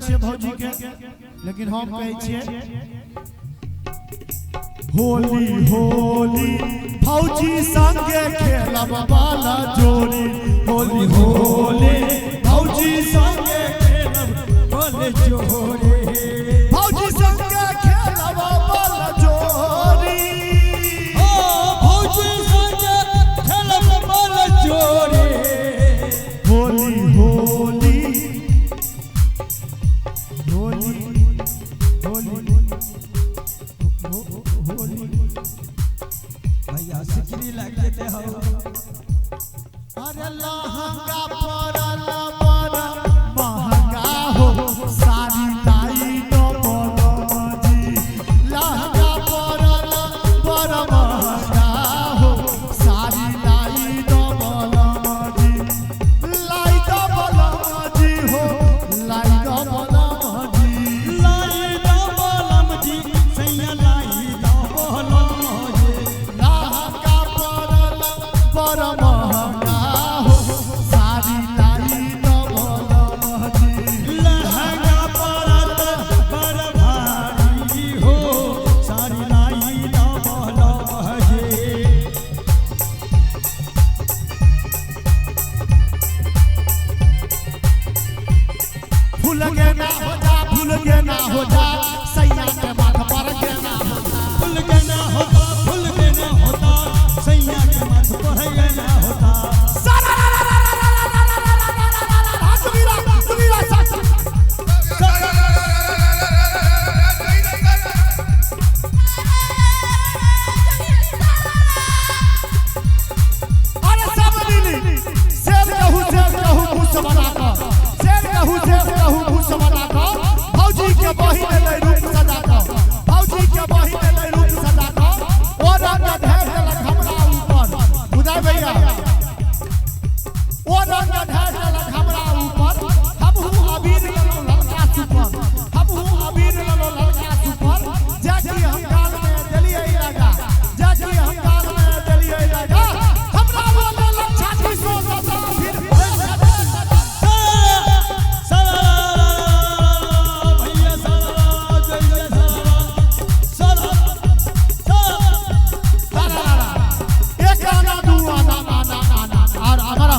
छे भौजी के, लेकिन हम कहै छियै होली होली भौजी संगे खेलब वाला जोड़ी, होली होली भौजी संगे खेलब वाला जोड़ी, भौजी संगे खेलब वाला जोड़ी, ओ भौजी संगे खेलब वाला जोड़ी, होली होली होली होली भैया सिकरी लग जेते हो। अरे लहंगा पड़ल बड़ा महंगा हो, साड़ी लाई तो बलमजी, लहंगा पड़ल बड़ा महंगा हो, साड़ी लाई तो बलमजी, लाई तो बलमजी हो, लाई तो बलमजी, लाई दो बलमजी सैया लाई दो बलमजी, लहंगा पड़ल बड़ा महंगा हो, साड़ी लाई तो बलमजी, लहंगा पड़त बड़ भारी हो, साड़ी लाई दो बलमजी। फूल के ना हो जा, फूल के ना हो जा, सैया के माथ पर के ना हो जा, फूल के ना होता, फूल के ना होता, सैया के माथ पर ना होता। सुनीला साथ अरे सब मिली शेर कहू घुस बना कर, शेर कहू घुस बना कर, भौजी के बहिन ले रूप सजा कर, भौजी के बहिन ले रूप सजा कर, ओ रंग ढेर देलक हमरा ऊपर, उदय भैया ओ रंग ढेर देलक हमरा ऊपर, हमहू अबीर लेलो लड़का सुपर, हमहू अबीर लेलो लड़का सुपर, जाकी हम गाल में देलियै लगा, जाकी हम गाल में देलियै लगा, हमरा बोले लच्छा की सो सदा फिर भैया जय जय एक आना दू आना आना आना और अमरा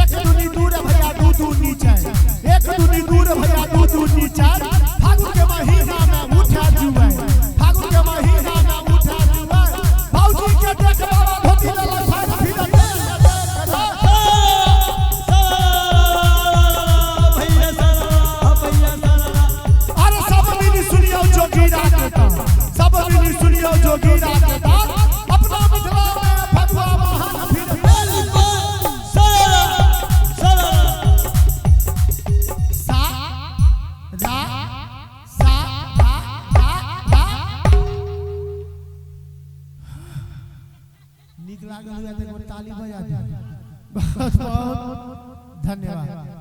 एक दूनी दूर भैया दू नीचे, एक दूनी दूर भैया दू नीचे, फागुन के महीना में उठा जुए, फागुन के महीना में उठा जुए, भौजी के देख बाबा धोती लेला फाड़ फिर अरे सब मिली सुनियो जोगीरा के तान, सब मिली सुनियो जोगीरा के तान, अपना मिथिला में फगुआ महान फिर सा रा सा रा रा रा नीक लागल हुआ तो ताली बजा दिया। बहुत बहुत धन्यवाद।